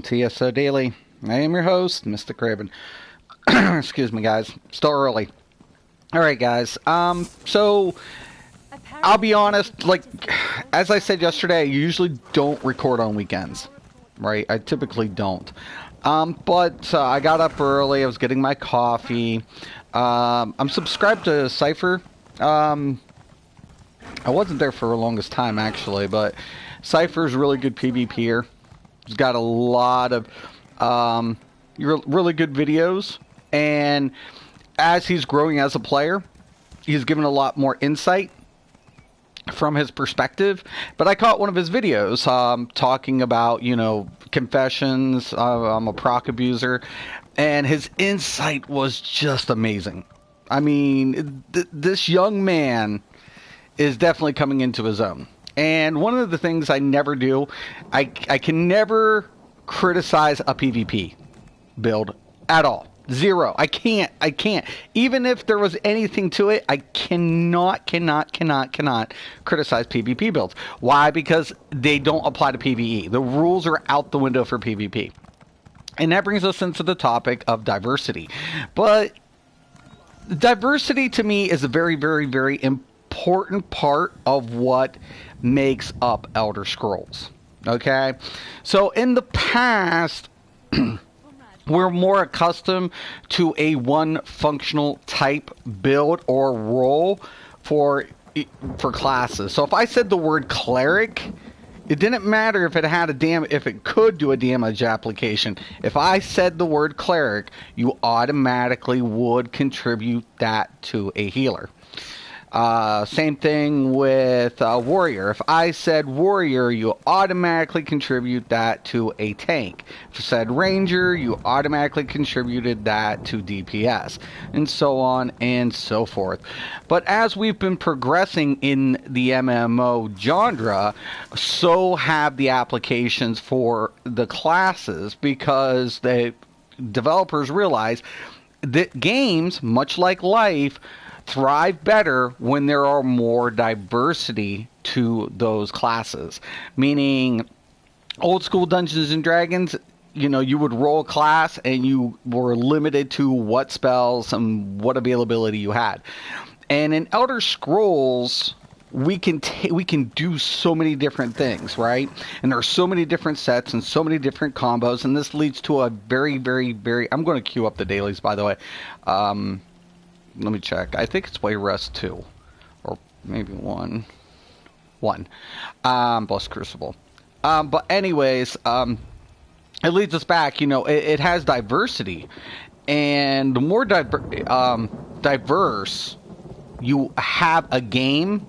TSO Daily. I am your host, Mr. Craven. Excuse me, guys. Still early. Alright, guys. So, I'll be honest, like, as I said yesterday, I usually don't record on weekends. Right? I typically don't. But I got up early. I was getting my coffee. I'm subscribed to Cypher. I wasn't there for the longest time, actually, but Cypher's really good PvPer. He's got a lot of really good videos, and as he's growing as a player, he's given a lot more insight from his perspective. But I caught one of his videos talking about, confessions. I'm a proc abuser, and his insight was just amazing. I mean, this young man is definitely coming into his own. And one of the things I never do, I can never criticize a PvP build at all. Zero. I can't. Even if there was anything to it, I cannot criticize PvP builds. Why? Because they don't apply to PvE. The rules are out the window for PvP. And that brings us into the topic of diversity. But diversity to me is a very, very, very important part of what makes up Elder Scrolls. Okay? So in the past, we're more accustomed to a one functional type build or role for classes. So if I said the word cleric, it didn't matter if it had if it could do a damage application. If I said the word cleric, you automatically would contribute that to a healer. Same thing with warrior. If I said warrior, you automatically contribute that to a tank. If I said ranger, you automatically contributed that to DPS, and so on and so forth. But as we've been progressing in the MMO genre, so have the applications for the classes, because the developers realize that games, much like life, thrive better when there are more diversity to those classes. Meaning, old school Dungeons and Dragons, you would roll a class and you were limited to what spells and what availability you had. And in Elder Scrolls, we can do so many different things, right? And there are so many different sets and so many different combos, and this leads to a very, very, very... I'm going to queue up the dailies, by the way. Let me check. I think it's Wayrest 2. Or maybe 1. 1. Plus Crucible. But anyways, it leads us back. It has diversity. And the more diverse you have a game,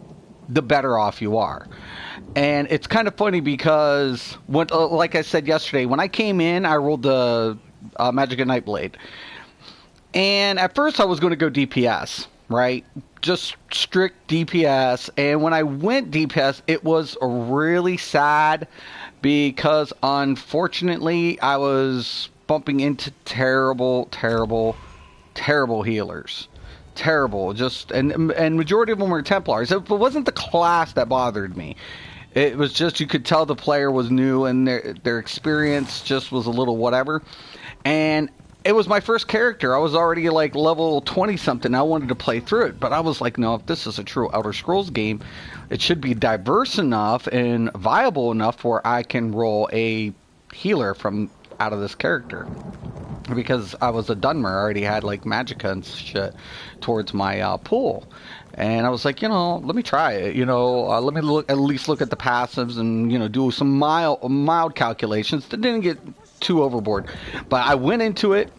the better off you are. And it's kind of funny because, like I said yesterday, when I came in, I rolled the Magic and Nightblade. And at first I was going to go DPS, right? Just strict DPS. And when I went DPS, it was really sad because unfortunately I was bumping into terrible healers. Terrible. And majority of them were Templars. It wasn't the class that bothered me. It was just, you could tell the player was new and their experience just was a little whatever. And it was my first character. I was already like level 20 something. I wanted to play through it, but I was like, no, if this is a true Elder Scrolls game, it should be diverse enough and viable enough where I can roll a healer from out of this character. Because I was a Dunmer, I already had like magicka and shit towards my pool. And I was like, let me try it. Let me at least look at the passives and, do some mild calculations. That didn't get too overboard. But I went into it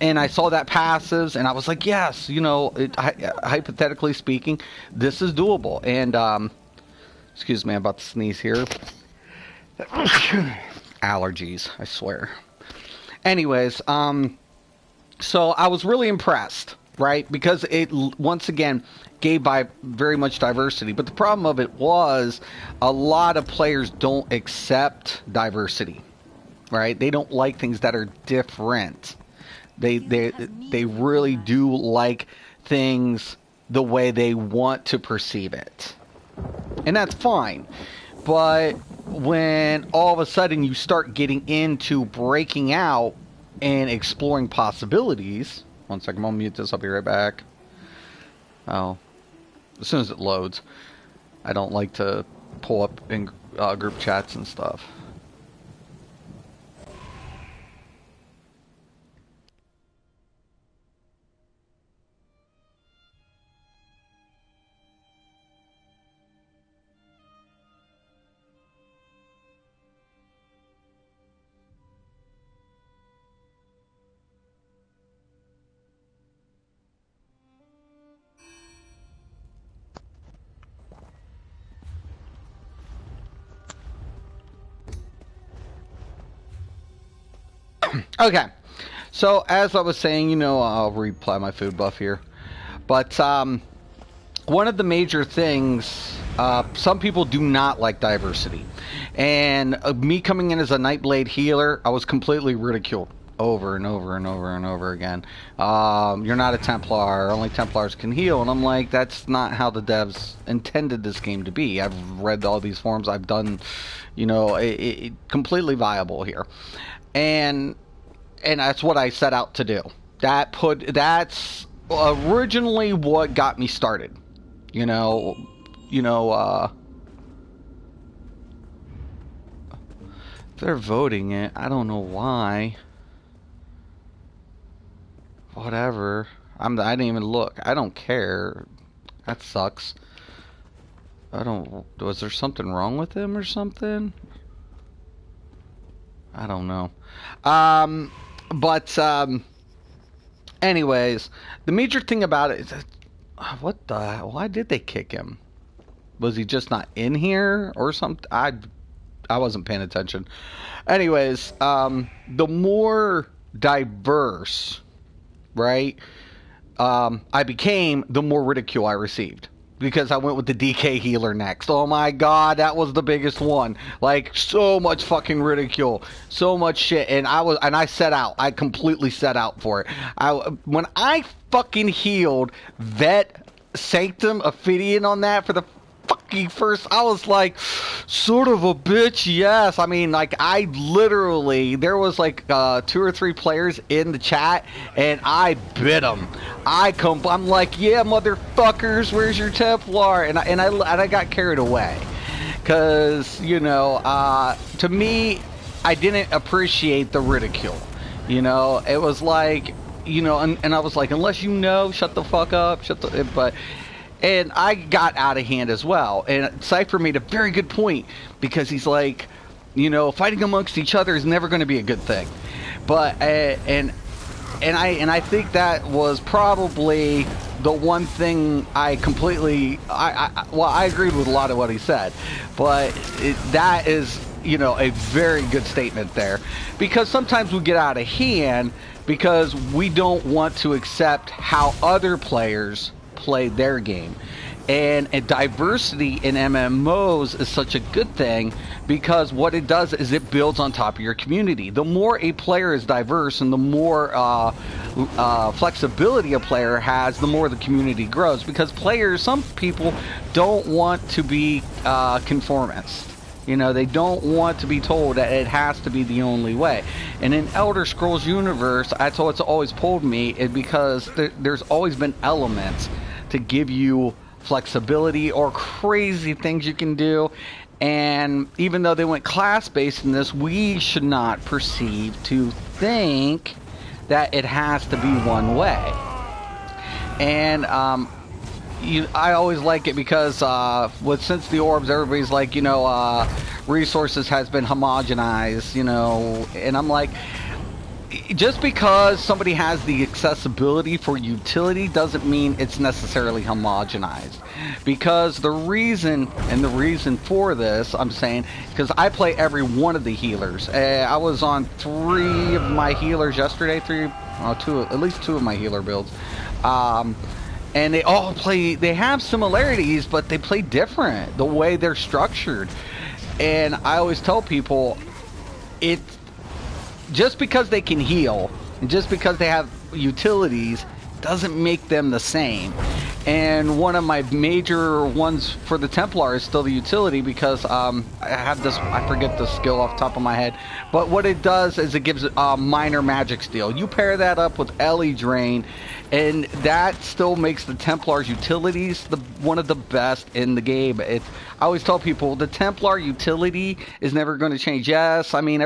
and I saw that passives and I was like, yes, hypothetically speaking, this is doable. And, excuse me, I'm about to sneeze here. Allergies, I swear. Anyways, so I was really impressed, right? Because it, once again, gave by very much diversity. But the problem of it was a lot of players don't accept diversity, right? They don't like things that are different. They really do like things the way they want to perceive it. And that's fine. But when all of a sudden you start getting into breaking out and exploring possibilities. One second, I'll mute this. I'll be right back. Oh, as soon as it loads. I don't like to pull up in group chats and stuff. Okay, so as I was saying, you know, I'll reapply my food buff here. But one of the major things, some people do not like diversity. And me coming in as a Nightblade healer, I was completely ridiculed over and over and over and over again. You're not a Templar, only Templars can heal. And I'm like, that's not how the devs intended this game to be. I've read all these forums, I've done, you know, it completely viable here. And that's what I set out to do. That's originally what got me started. They're voting it. I don't know why. Whatever. I didn't even look. I don't care. That sucks. Was there something wrong with him or something? I don't know. Anyways, the major thing about it is that, why did they kick him? Was he just not in here or something? I wasn't paying attention. Anyways, the more diverse, right, I became, the more ridicule I received. Because I went with the DK healer next. Oh my god, that was the biggest one. Like, so much fucking ridicule. So much shit. And I set out. I completely set out for it. When I fucking healed Vet Sanctum Ophidian on that for the fucking first, I was like, sort of a bitch, yes. I mean, like, I literally, there was like 2 or 3 players in the chat, and I bit them. I'm like, yeah, motherfuckers, where's your Templar? And I got carried away, cause you know, to me, I didn't appreciate the ridicule. You know, it was like, you know, and I was like, unless you know, shut the fuck up, and I got out of hand as well. And Cypher made a very good point, because he's like, you know, fighting amongst each other is never going to be a good thing. But and I think that was probably the one thing I completely I agreed with a lot of what he said, but that is, you know, a very good statement there, because sometimes we get out of hand because we don't want to accept how other players play their game. And diversity in MMOs is such a good thing, because what it does is it builds on top of your community. The more a player is diverse and the more flexibility a player has, the more the community grows, because some people don't want to be conformist. You know, they don't want to be told that it has to be the only way. And in Elder Scrolls universe, that's what's always pulled me, is because there's always been elements to give you flexibility or crazy things you can do. And even though they went class-based in this, we should not perceive to think that it has to be one way. And I always like it because since the orbs, everybody's like, you know, resources has been homogenized, you know, and I'm like, just because somebody has the accessibility for utility doesn't mean it's necessarily homogenized. Because the reason for this, I'm saying, because I play every one of the healers. I was on 3 of my healers yesterday, 2, at least 2 of my healer builds. And they all they have similarities, but they play different, the way they're structured. And I always tell people, just because they can heal, and just because they have utilities, doesn't make them the same. And one of my major ones for the Templar is still the utility, because I have this, I forget the skill off the top of my head, but what it does is it gives minor magic steal. You pair that up with Ellie Drain, and that still makes the Templar's utilities one of the best in the game. I always tell people the Templar utility is never going to change. Yes, I mean,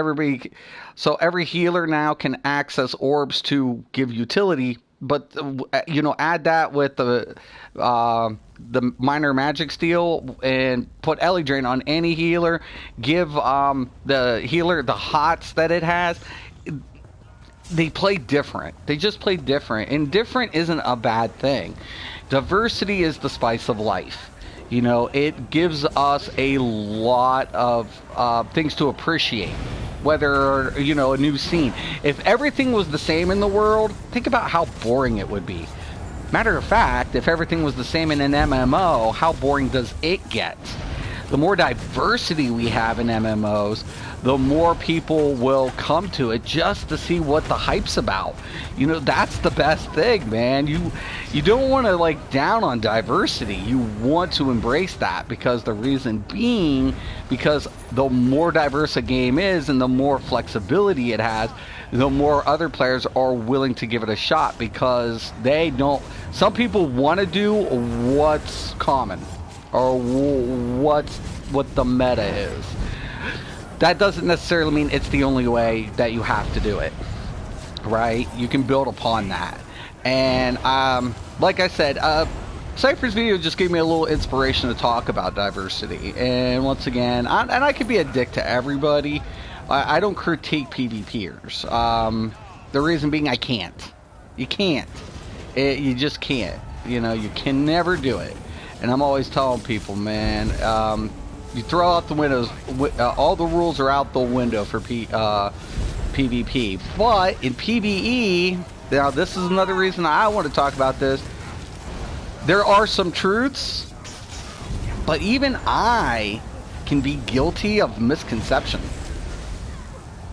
so every healer now can access orbs to give utility, but add that with the minor magic steal and put Ellie Drain on any healer. Give the healer the hots that it has. They play different. They just play different, and different isn't a bad thing. Diversity is the spice of life. It gives us a lot of things to appreciate. Whether, a new scene. If everything was the same in the world, think about how boring it would be. Matter of fact, if everything was the same in an MMO, how boring does it get? The more diversity we have in MMOs, the more people will come to it just to see what the hype's about. That's the best thing, man. You don't want to down on diversity. You want to embrace that, because the reason being, because the more diverse a game is and the more flexibility it has, the more other players are willing to give it a shot, because some people want to do what's common or what the meta is. That doesn't necessarily mean it's the only way that you have to do it, right? You can build upon that. And like I said, Cypher's video just gave me a little inspiration to talk about diversity. And once again, I could be a dick to everybody. I don't critique PvPers. The reason being, I can't. You can't. You just can't. You can never do it. And I'm always telling people, man, you throw out the windows, all the rules are out the window for PvP. But in PvE, now this is another reason I want to talk about this. There are some truths, but even I can be guilty of misconception.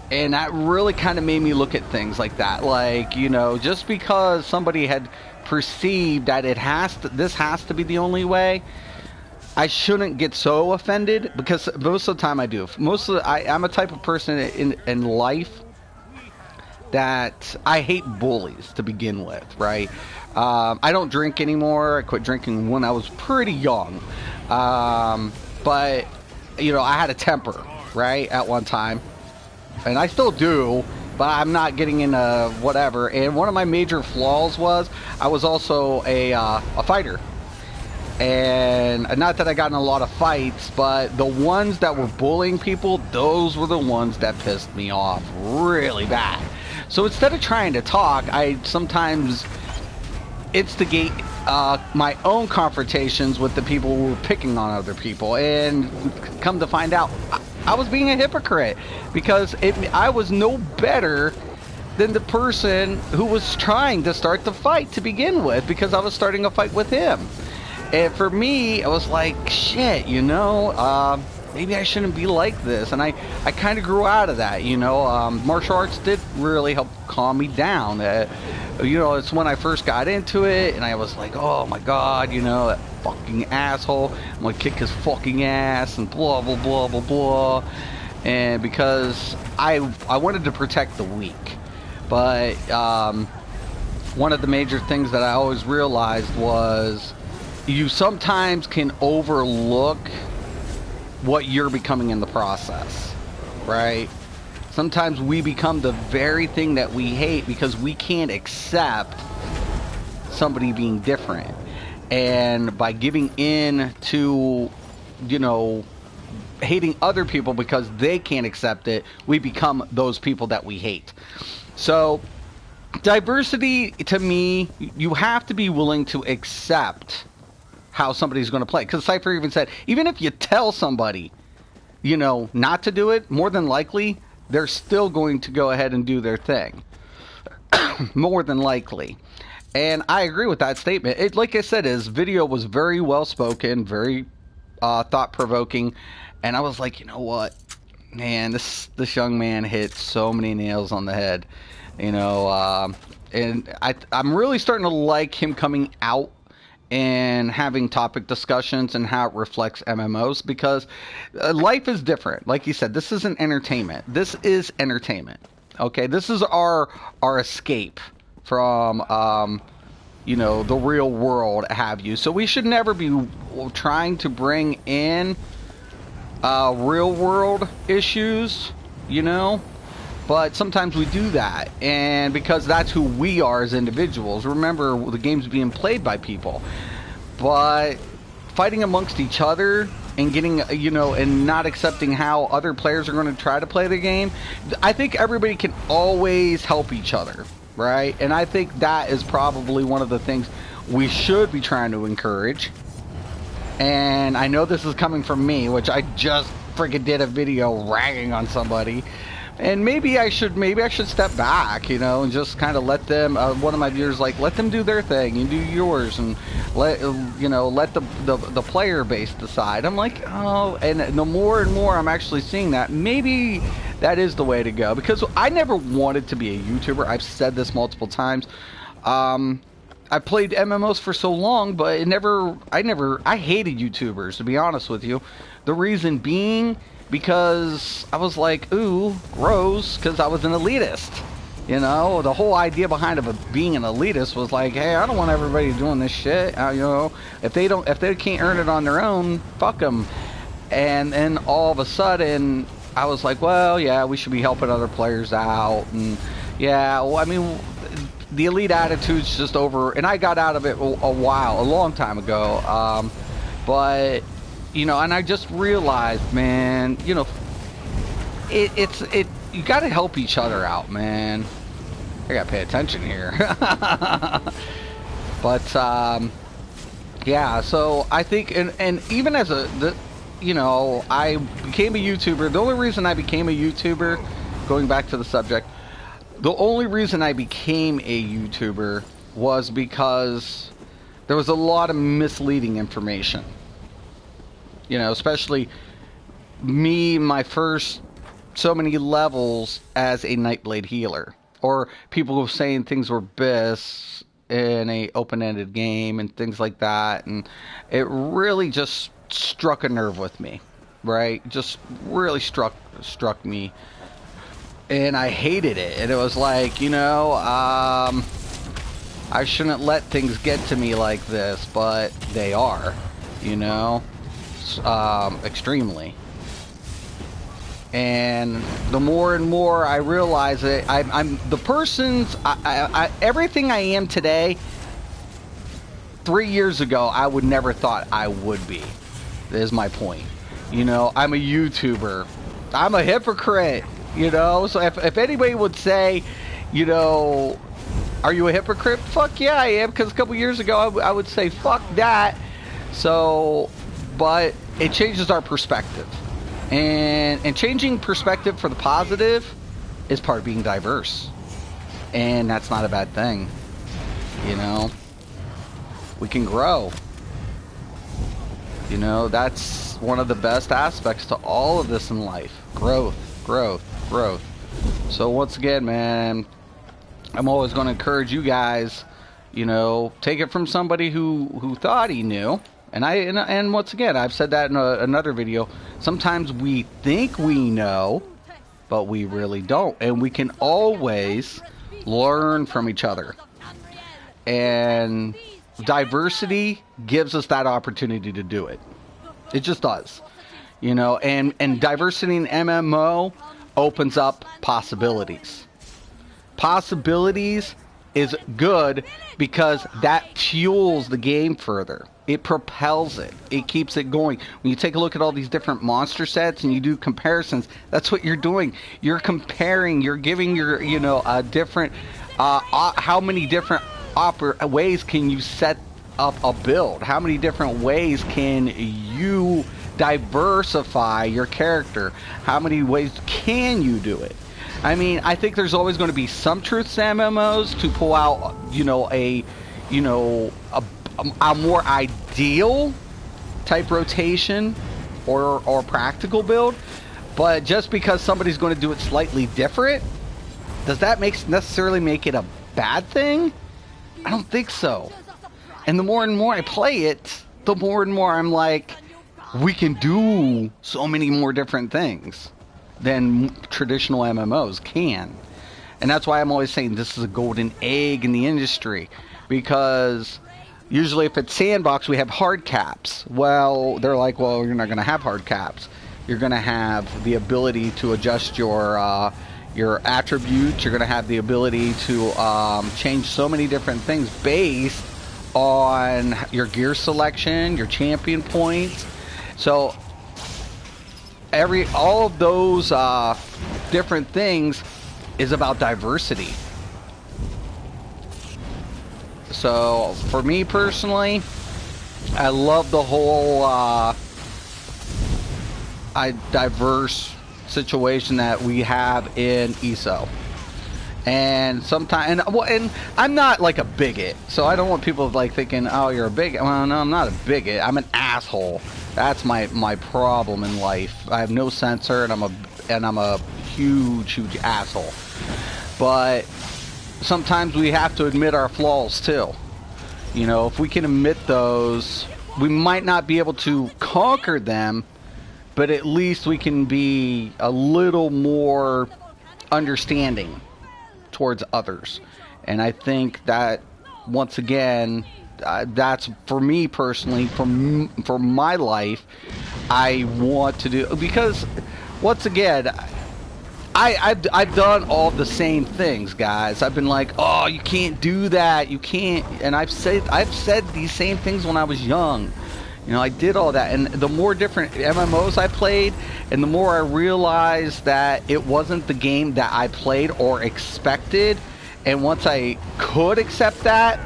And that really kind of made me look at things like that. Just because somebody had perceived that this has to be the only way, I shouldn't get so offended, because most of the time I do. I'm a type of person in life that I hate bullies to begin with, right? I don't drink anymore. I quit drinking when I was pretty young. But, I had a temper, right, at one time. And I still do, but I'm not getting into whatever. And one of my major flaws was I was also a fighter. And not that I got in a lot of fights, but the ones that were bullying people, those were the ones that pissed me off really bad. So instead of trying to talk, I sometimes instigate my own confrontations with the people who were picking on other people. And come to find out, I was being a hypocrite, because I was no better than the person who was trying to start the fight to begin with, because I was starting a fight with him. And for me, I was like, shit, maybe I shouldn't be like this. And I kind of grew out of that, Martial arts did really help calm me down. It's when I first got into it, and I was like, oh my god, that fucking asshole. I'm gonna kick his fucking ass, and blah, blah, blah, blah, blah. And because I wanted to protect the weak. But one of the major things that I always realized was, you sometimes can overlook what you're becoming in the process, right? Sometimes we become the very thing that we hate because we can't accept somebody being different. And by giving in to, hating other people because they can't accept it, we become those people that we hate. So, diversity, to me, you have to be willing to accept how somebody's going to play. Because Cypher even said, even if you tell somebody, not to do it, more than likely, they're still going to go ahead and do their thing. More than likely. And I agree with that statement. Like I said, his video was very well spoken, very thought-provoking. And I was like, you know what? Man, this young man hit so many nails on the head. And I'm really starting to like him coming out and having topic discussions and how it reflects MMOs, because life is different. Like you said, this isn't entertainment. This is entertainment. Okay, this is our escape from the real world, have you. So we should never be trying to bring in real world issues, but sometimes we do that, and because that's who we are as individuals. Remember, the game's being played by people, but fighting amongst each other and getting, and not accepting how other players are going to try to play the game. I think everybody can always help each other, right? And I think that is probably one of the things we should be trying to encourage. And I know this is coming from me, which I just freaking did a video ragging on somebody. And maybe I should step back, and just kind of let them, one of my viewers, let them do their thing, you do yours, and let the player base decide. I'm like, oh, and the more and more I'm actually seeing that, maybe that is the way to go, because I never wanted to be a YouTuber. I've said this multiple times. I played MMOs for so long, but I hated YouTubers, to be honest with you. The reason being, because I was like, ooh, gross, because I was an elitist. The whole idea behind being an elitist was like, hey, I don't want everybody doing this shit. If they can't earn it on their own, fuck them. And then all of a sudden, I was like, well, yeah, we should be helping other players out, and yeah, well, I mean, the elite attitude's just over, and I got out of it a long time ago. But and I just realized, man, you got to help each other out, man. I got to pay attention here. But yeah, so I think, and even as I became a YouTuber. The only reason I became a YouTuber, going back to the subject, the only reason I became a YouTuber was because there was a lot of misleading information. Especially me, my first so many levels as a Nightblade healer. Or people were saying things were BIS in a open-ended game and things like that. And it really just struck a nerve with me, right? Just really struck me. And I hated it. And it was like, I shouldn't let things get to me like this, but they are, extremely. And the more and more I realize it, I'm the person's, everything I am today, 3 years ago, I would never thought I would be. Is my point. I'm a YouTuber. I'm a hypocrite. So if anybody would say, are you a hypocrite? Fuck yeah, I am, because a couple years ago I would say fuck that. So, but it changes our perspective, and changing perspective for the positive is part of being diverse, and that's not a bad thing. We can grow. That's one of the best aspects to all of this in life. Growth. So once again, man, I'm always going to encourage you guys, take it from somebody who thought he knew. And once again, I've said that in another video. Sometimes we think we know, but we really don't. And we can always learn from each other. And diversity gives us that opportunity to do it. It just does. And diversity in MMO opens up possibilities. Possibilities is good because that fuels the game further. It propels it. It keeps it going. When you take a look at all these different monster sets and you do comparisons, that's what you're doing. You're comparing. You're giving your, a different, how many different ways can you set up a build? How many different ways can you diversify your character? How many ways can you do it? I mean, I think there's always going to be some truths to MMOs to pull out, a more ideal type rotation or practical build. But just because somebody's going to do it slightly different, does that necessarily make it a bad thing? I don't think so. And the more and more I play it, the more and more I'm like, we can do so many more different things than traditional MMOs can. And that's why I'm always saying this is a golden egg in the industry. Because usually if it's sandbox, we have hard caps. Well, they're like, well, you're not going to have hard caps. You're going to have the ability to adjust your attributes. You're going to have the ability to change so many different things based on your gear selection, your champion points. So all of those different things is about diversity. So for me personally, I love the whole diverse situation that we have in ESO. And sometimes, and I'm not like a bigot, so I don't want people like thinking, oh, you're a bigot. Well, no, I'm not a bigot. I'm an asshole. That's my problem in life. I have no censor, and I'm a huge asshole. But sometimes we have to admit our flaws too. You know, if we can admit those, we might not be able to conquer them, but at least we can be a little more understanding towards others. And I think that, once again, that's, for me personally, for my life, I want to do, because once again, I've done all the same things, guys. I've been like, oh, you can't do that, you can't, and I've said these same things when I was young. You know, I did all that, and the more different MMOs I played, and the more I realized that it wasn't the game that I played or expected, and once I could accept that,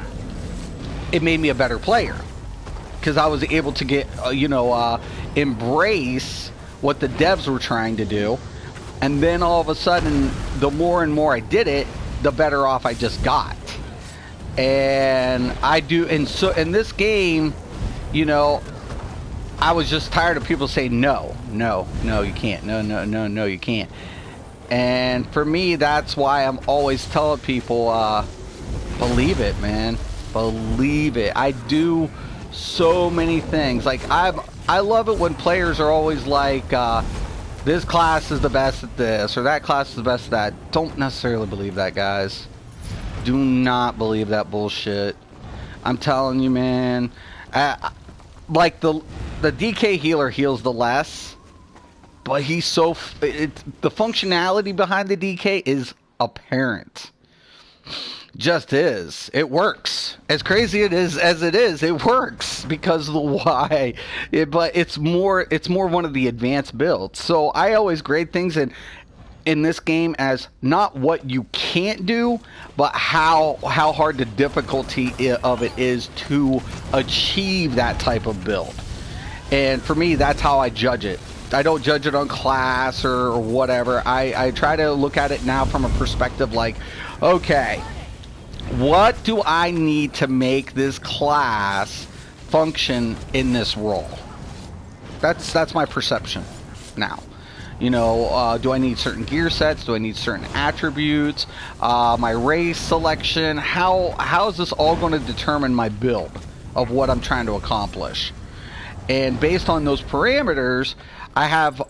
it made me a better player. Because I was able to get, embrace what the devs were trying to do, and then all of a sudden, the more and more I did it, the better off I just got. And so in this game, you know, I was just tired of people saying, no, you can't. No, you can't. And for me, that's why I'm always telling people, believe it, man. Believe it. I do so many things. Like, I love it when players are always like, this class is the best at this, or that class is the best at that. Don't necessarily believe that, guys. Do not believe that bullshit. I'm telling you, man. Like the DK healer heals the less, but he's so the functionality behind the DK is apparent. Just is. It works. As crazy as it is, it works because of the why. But it's more one of the advanced builds. So I always grade things in this game as not what you can't do, but how hard the difficulty of it is to achieve that type of build. And for me, that's how I judge it. I don't judge it on class or whatever. I try to look at it now from a perspective like, okay, what do I need to make this class function in this role? That's my perception now. You know, do I need certain gear sets? Do I need certain attributes? My race selection? How is this all going to determine my build of what I'm trying to accomplish? And based on those parameters, I have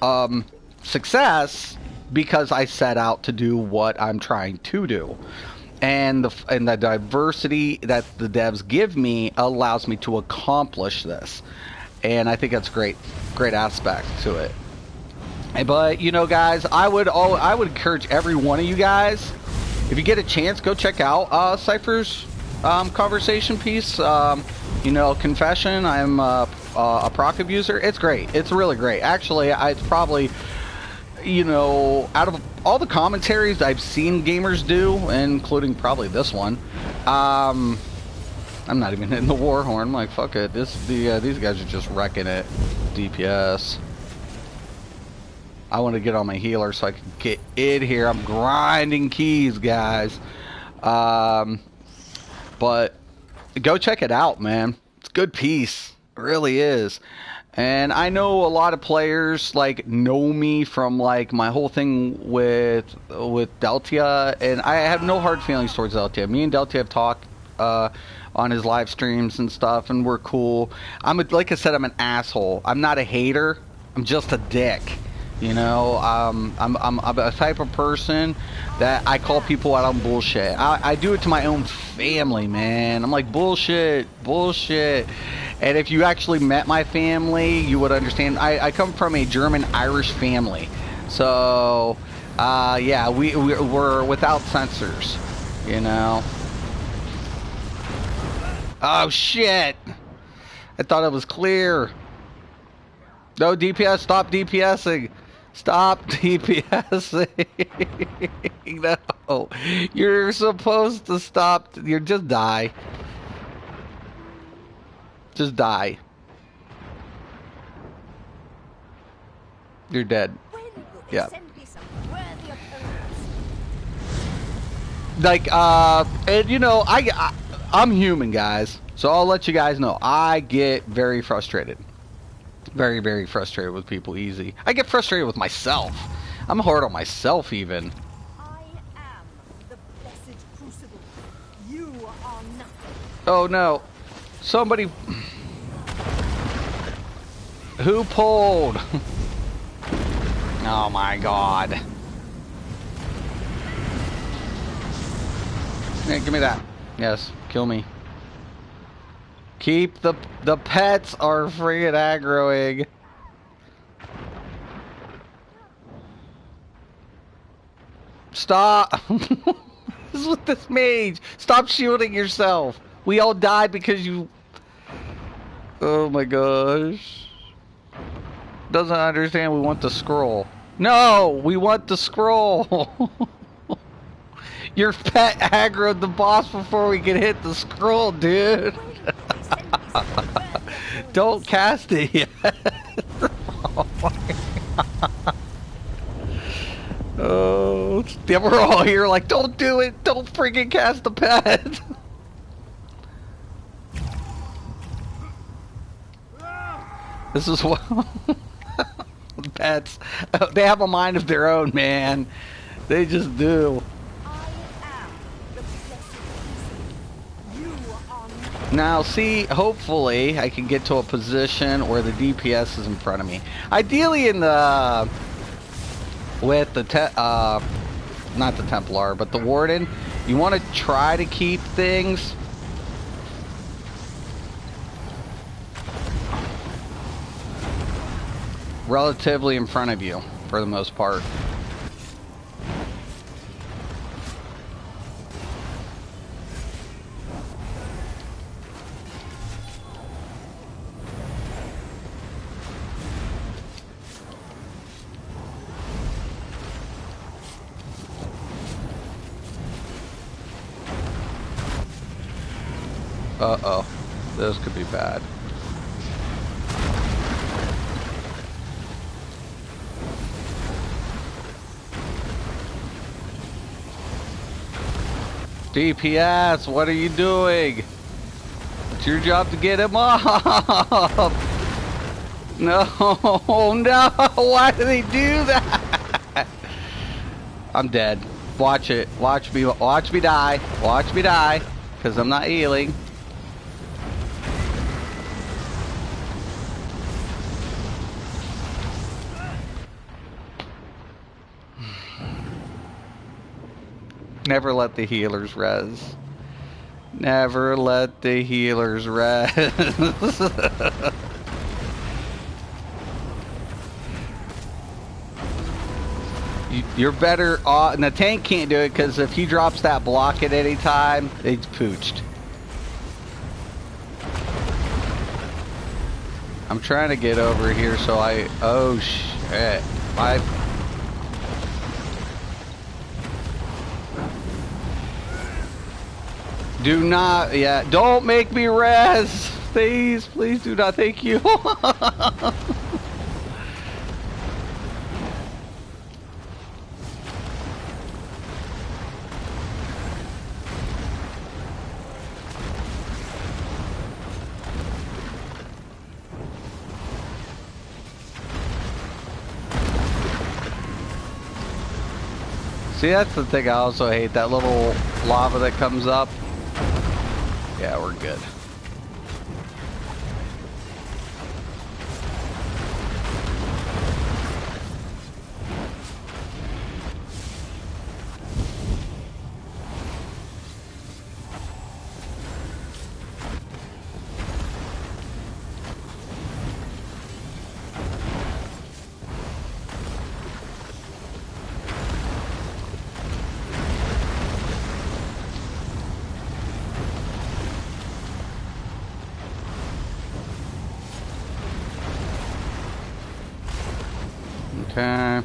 success because I set out to do what I'm trying to do. And the diversity that the devs give me allows me to accomplish this. And I think that's a great aspect to it. But, you know, guys, I would encourage every one of you guys, if you get a chance, go check out Cypher's conversation piece. You know, confession, I'm a proc abuser. It's great. It's really great. Actually, it's probably, you know, out of all the commentaries I've seen gamers do, including probably this one, I'm not even hitting the war horn. I'm like, fuck it. These guys are just wrecking it. DPS. I want to get on my healer so I can get in here. I'm grinding keys, guys. But go check it out, man. It's a good piece. It really is. And I know a lot of players like know me from like my whole thing with Deltia, and I have no hard feelings towards Deltia. Me and Deltia have talked on his live streams and stuff, and we're cool. Like I said, I'm an asshole. I'm not a hater. I'm just a dick. You know, I'm a type of person that I call people out on bullshit. I do it to my own family, man. I'm like, bullshit. And if you actually met my family, you would understand. I come from a German-Irish family. So, yeah, we're without censors, you know. Oh, shit. I thought it was clear. No, DPS, stop DPSing. Stop DPSing. No. You're supposed to stop. You just die. Just die. You're dead. Yeah. Like, and you know, I'm human, guys. So I'll let you guys know. I get very frustrated. Very, very frustrated with people easy. I get frustrated with myself. I'm hard on myself even. I am the blessed crucible. You are nothing. Oh no. Somebody... Who pulled? Oh my god. Hey, give me that. Yes, kill me. Keep the pets are friggin' aggroing. Stop. This is with this mage. Stop shielding yourself. We all died because you... Oh my gosh. Doesn't understand we want the scroll. No, we want the scroll. Your pet aggroed the boss before we could hit the scroll, dude. Don't cast it yet. Oh my God. Oh, then we're all here like, don't do it. Don't freaking cast the pet. This is what pets. They have a mind of their own, man. They just do. Now, see, hopefully I can get to a position where the DPS is in front of me. Ideally in the... With the... not the Templar, but the Warden. You want to try to keep things... relatively in front of you, for the most part. Uh-oh. This could be bad. DPS, what are you doing? It's your job to get him up. No, no, why do they do that? I'm dead. Watch it. Watch me die. Watch me die. Because I'm not healing. Never let the healers res. Never let the healers res. You're better off, and the tank can't do it because if he drops that block at any time, it's pooched. I'm trying to get over here so I... Oh shit. Do not, yeah, don't make me res. Please, please do not, thank you. See, that's the thing I also hate, that little lava that comes up. Yeah, we're good. Okay.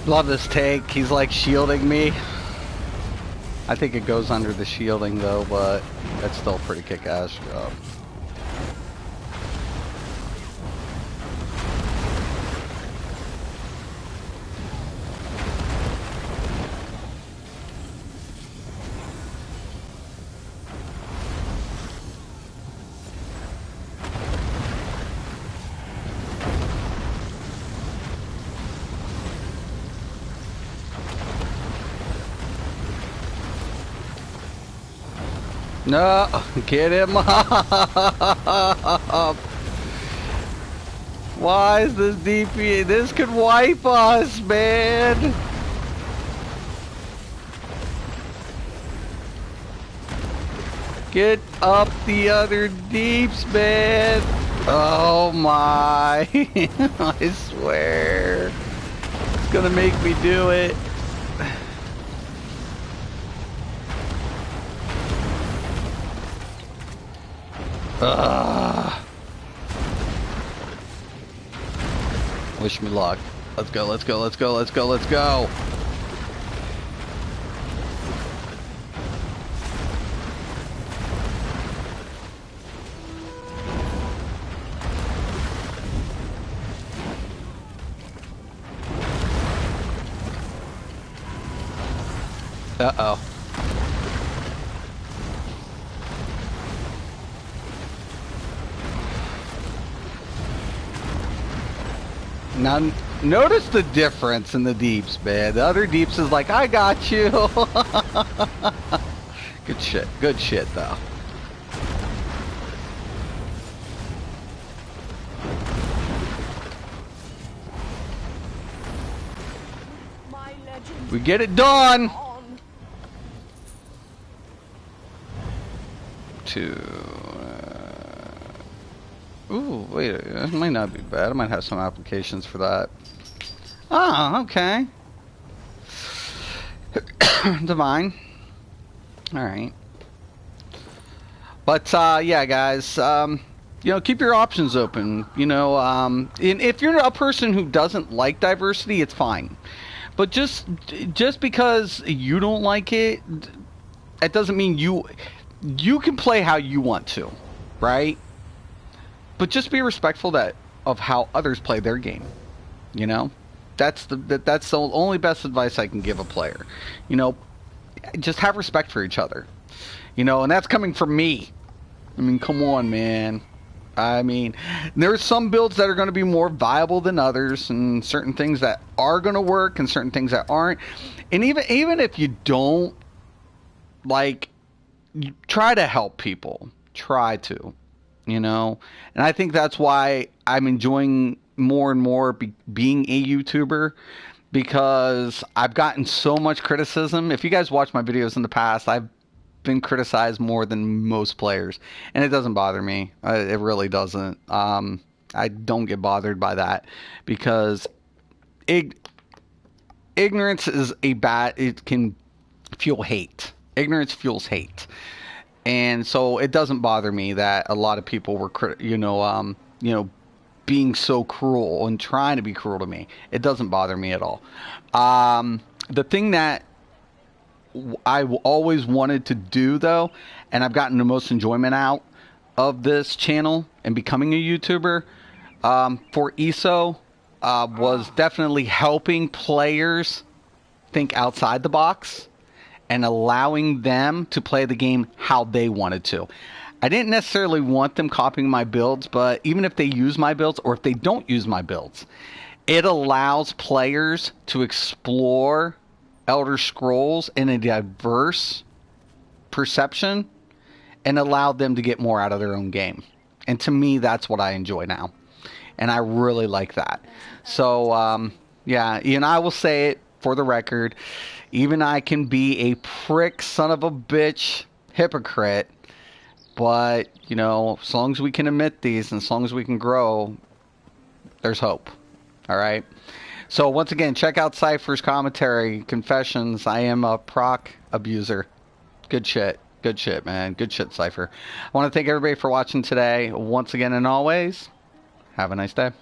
Love this take. He's like shielding me. I think it goes under the shielding though, but that's still a pretty kick-ass job. No, get him up. Why is this DP? This could wipe us, man. Get up the other deeps, man. Oh my. I swear. It's gonna make me do it. Wish me luck. Let's go, let's go, let's go, let's go, let's go. Uh-oh. Now, notice the difference in the deeps, man. The other deeps is like, I got you. Good shit, though. We get it done. Ooh, wait, that might not be bad. I might have some applications for that. Oh, okay. Divine. Alright. But, yeah, guys, you know, keep your options open. You know, and if you're a person who doesn't like diversity, it's fine. But just because you don't like it, that doesn't mean you can play how you want to, right? But just be respectful of how others play their game. You know, that's the only best advice I can give a player. You know, just have respect for each other. You know, and that's coming from me. I mean, come on, man. I mean, there's some builds that are going to be more viable than others, and certain things that are going to work, and certain things that aren't. And even if you don't, like, you try to help people. Try to. You know, and I think that's why I'm enjoying more and more being a YouTuber, because I've gotten so much criticism. If you guys watch my videos in the past, I've been criticized more than most players, and it doesn't bother me. It really doesn't. I don't get bothered by that, because ignorance is it can fuel hate. Ignorance fuels hate. And so it doesn't bother me that a lot of people were, being so cruel and trying to be cruel to me. It doesn't bother me at all. The thing that I always wanted to do, though, and I've gotten the most enjoyment out of this channel and becoming a YouTuber for ESO was definitely helping players think outside the box and allowing them to play the game how they wanted to. I didn't necessarily want them copying my builds, but even if they use my builds or if they don't use my builds, it allows players to explore Elder Scrolls in a diverse perception and allow them to get more out of their own game. And to me, that's what I enjoy now. And I really like that. So, yeah, and I will say it for the record, even I can be a prick, son of a bitch, hypocrite. But, you know, as long as we can admit these and as long as we can grow, there's hope. All right? So, once again, check out Cypher's commentary, Confessions. I am a proc abuser. Good shit. Good shit, man. Good shit, Cypher. I want to thank everybody for watching today. Once again and always, have a nice day.